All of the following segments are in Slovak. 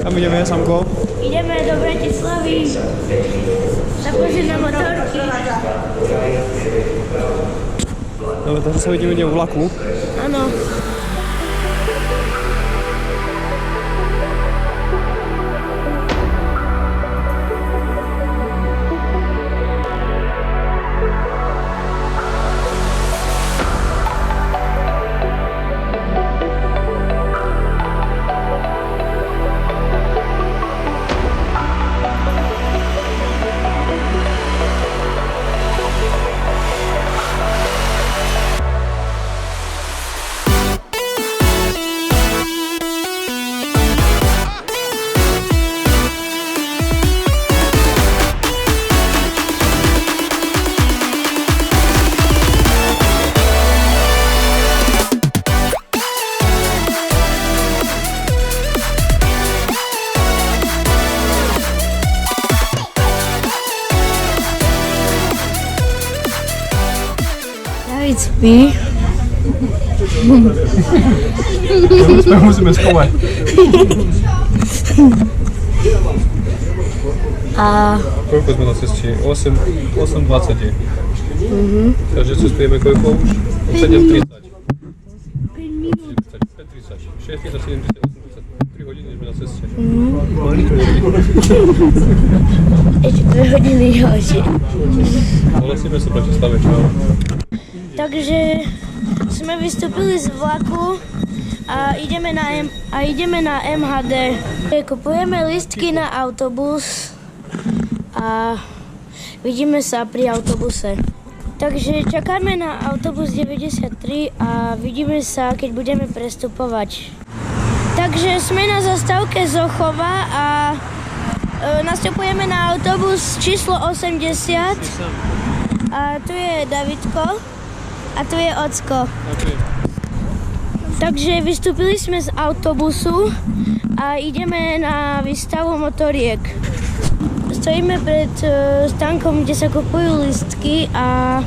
Kam ideme, Samko? Ideme do Bratislavy. Zapozrieť na motorky. Dobre, takže sa vidíme v vlaku. Áno. Spí. Musíme schovať. A Koľko sme na ceste? 8:20 je. Takže cestujeme koľko už? 7:30. 5:30. 6:30, 7:30, 8:30. 3 hodiny sme na ceste. ešte 2 hodiny ďalšie. Hlasíme sa Bratislave, čau. Takže sme vystúpili z vlaku a ideme na MHD. Kupujeme lístky na autobus a vidíme sa pri autobuse. Takže čakáme na autobus 93 a vidíme sa, keď budeme prestupovať. Takže sme na zastávke Zochova a nastupujeme na autobus číslo 80 a tu je Davidko. A tu je Ocko. Okay. Takže vystúpili sme z autobusu a ideme na výstavu motoriek. Stojíme pred stánkom, kde sa kupujú lístky a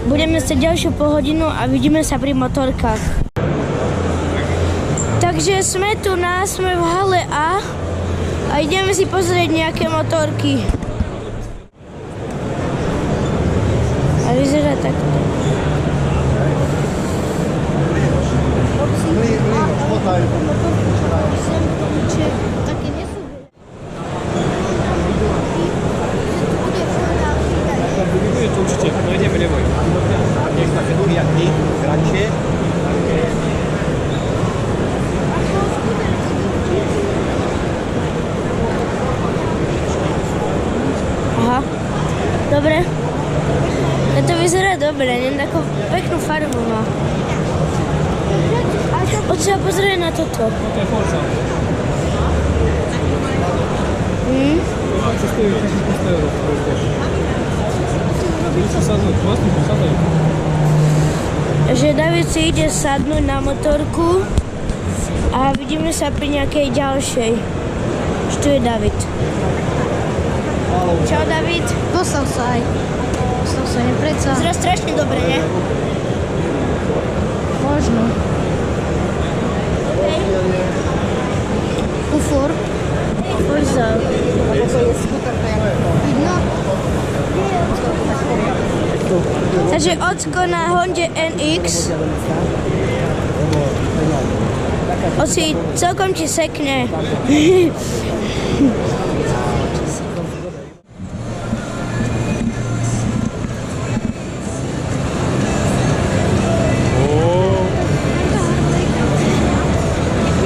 budeme stať ďalšiu polhodinu a vidíme sa pri motorkách. Takže sme v hale A a ideme si pozrieť nejaké motorky. A vyzerá takto. Bude to určite, no ideme neboj. Nech sa vedú jak ty, kratšie. Aha, dobre. To vyzerá dobre, takú peknú farbu má. Poď sa pozrieť na toto. To je Forza. Čo stojí 1500 €? Idú sa sadnúť, vlastne sa sadajú. Že David si ide sadnúť na motorku a vidíme sa pri nejakej ďalšej. Čo tu je David? Čau David. Postav sa aj. Postav sa, nepredsa. Vyzerá strašne dobre, ne? Možno. Okay. Ufor. Forza. Vidno? Takže Ocko na Honde NX. Oci, celkom ti sekne.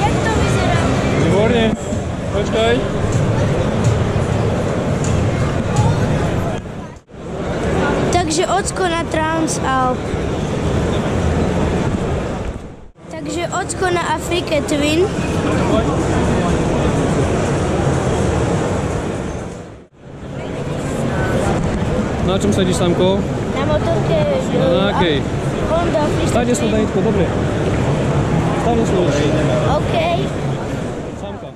Jak to vyzerá? Výborne. Počkaj. Takže Ocko na Transalp. Takže Ocko na Afrike Twin. Na čom sedíš, Samko? Na motorke. Na akej? Honda Freestyle. Stane sa, Davidko, dobre. Stane sa už. OK. Samka.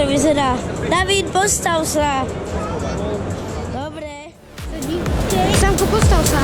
to vyzerá. David, postav sa. Dobre. Samko, postav sa.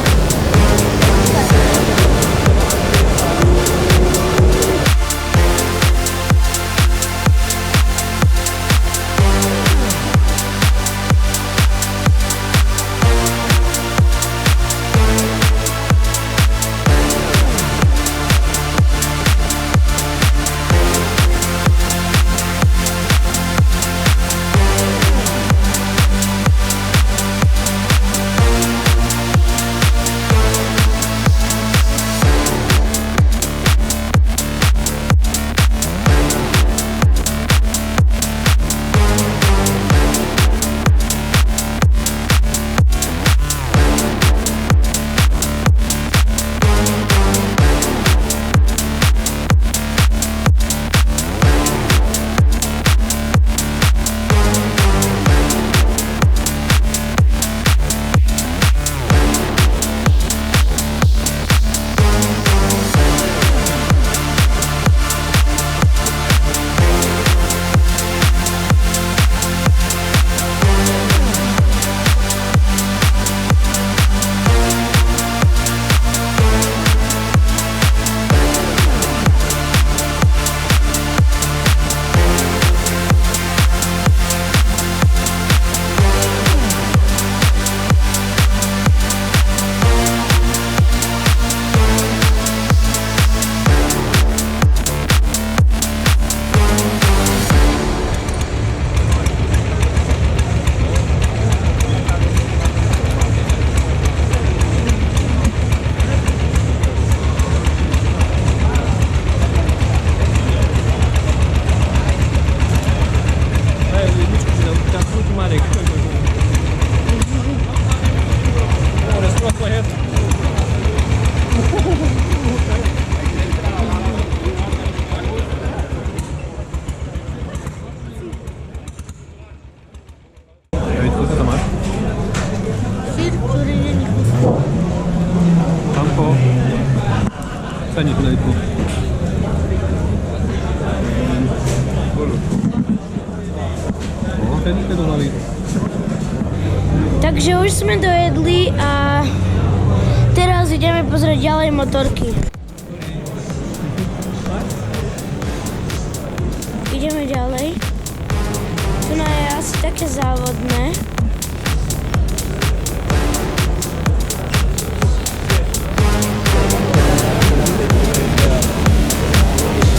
David, co ty tam masz? Sir, który nie chutí. Tanko. Stań tu, Davidku. O, David, to David. Takže už sme dojedli a teraz ideme pozrieť ďalej motorky. Ideme ďalej. Tu je asi také závodné.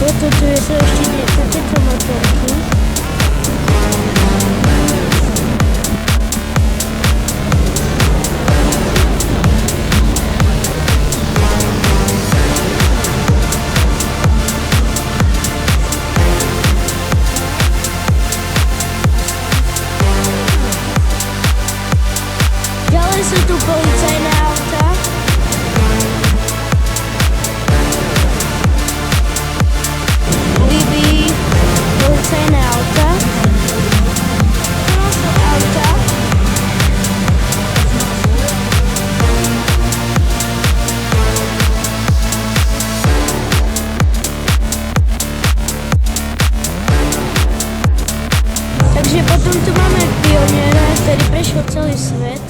Toto tu je sa ešte takéto motorky. Ďalej sú tu policajné auta. Bibi, policajné auta. Tu sú auta. Takže potom tu máme pioniera, ktorý prešiel celý svet.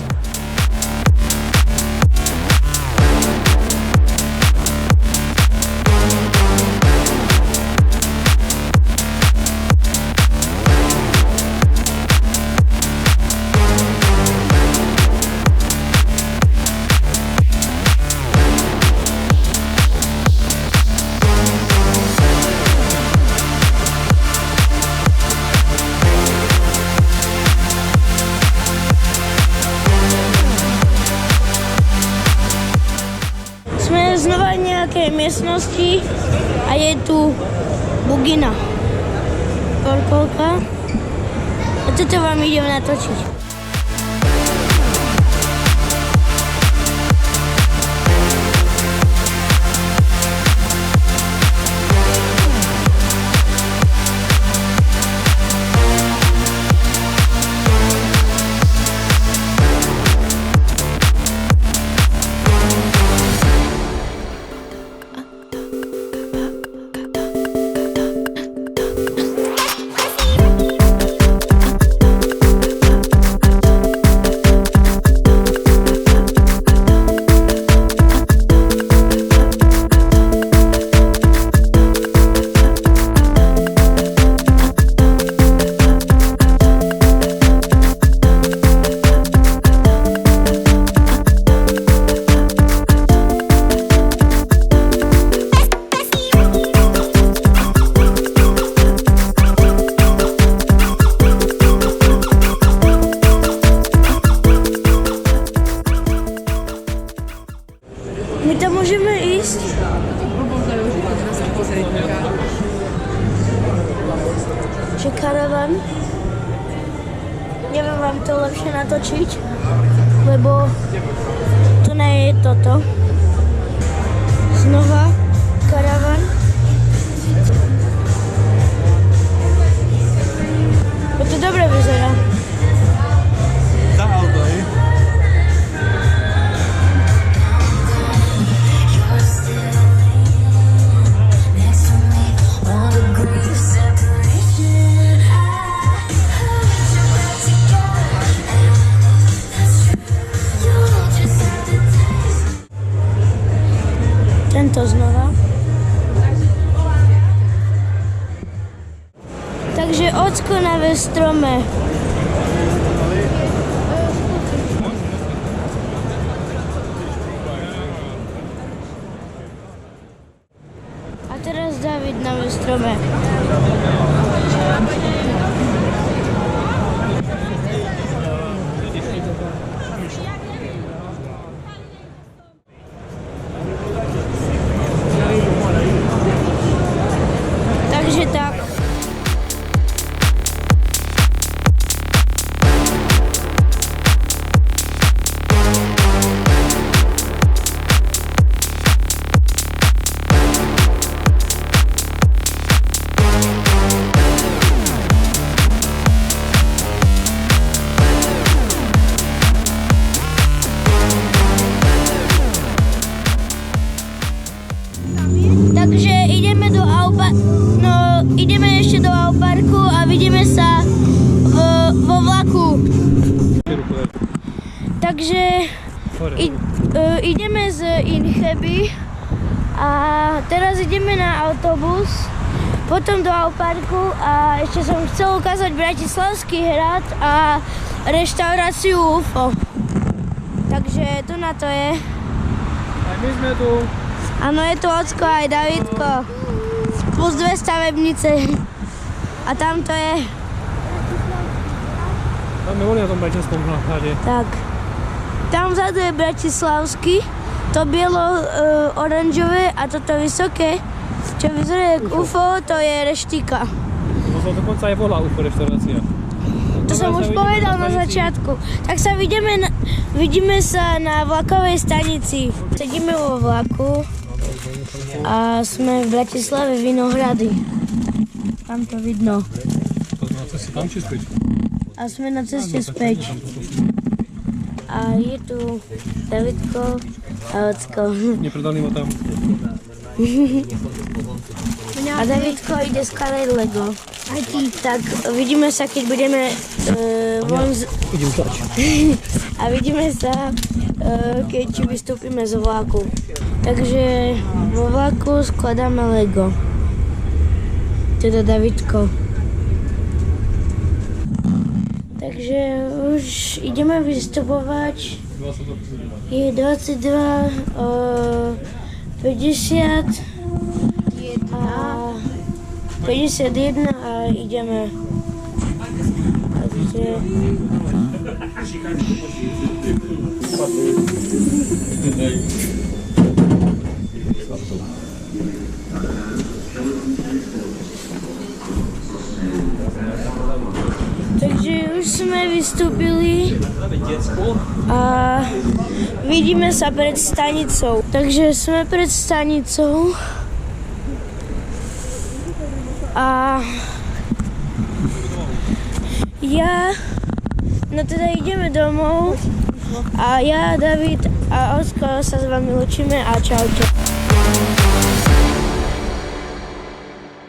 Sme znova v nejakej miestnosti a je tu bugina. Korkolka. A toto vám idem natočiť. karavan. Neviem vám to lepšie natočiť, lebo to nie je toto. Znova karavan. To dobre vyzerá. Za auto, hej? Tento znova. Takže ocko na strome. A teraz David na strome. Takže tak. Takže ideme do ideme ešte do Auparku a vidíme sa vo vlaku. Takže ideme z Incheby a teraz ideme na autobus, potom do Auparku a ešte som chcel ukázať Bratislavský hrad a reštauráciu UFO. Takže tu na to je. Aj my sme tu. Áno, je tu Ocko aj Davidko. Plus 2 stavebnice. A tam to je. Tam my boli na tom Bratislavskom hrade. Tak. Tam vzadu je Bratislavský. To bielo oranžové a toto vysoké, čo vyzerá jak UFO, to je reštika. To sa dokonca aj volá UFO reštaurácia. To som už povedal na začiatku. Tak sa vidíme sa na vlakovej stanici. Sedíme vo vlaku a sme v Bratislave Vinohrady. Tam to vidno. To sme na ceste tam či späť? A sme na ceste späť. A je tu Davidko a Ocko. Nepredali ma tam. A Davidko ide skladať Lego. Tak vidíme sa, keď budeme von z... Idem tač. A vidíme sa, keď vystúpime z vlaku. Takže vo vlaku skladáme Lego. Teda Davidko. Takže už ideme vystupovať. Je 22, 50 a 51 a ideme. Takže... Takže už sme vystúpili a vidíme sa pred stanicou. Takže sme pred stanicou a teda ideme domov a ja, David a Ocko sa s vami učíme a čaute.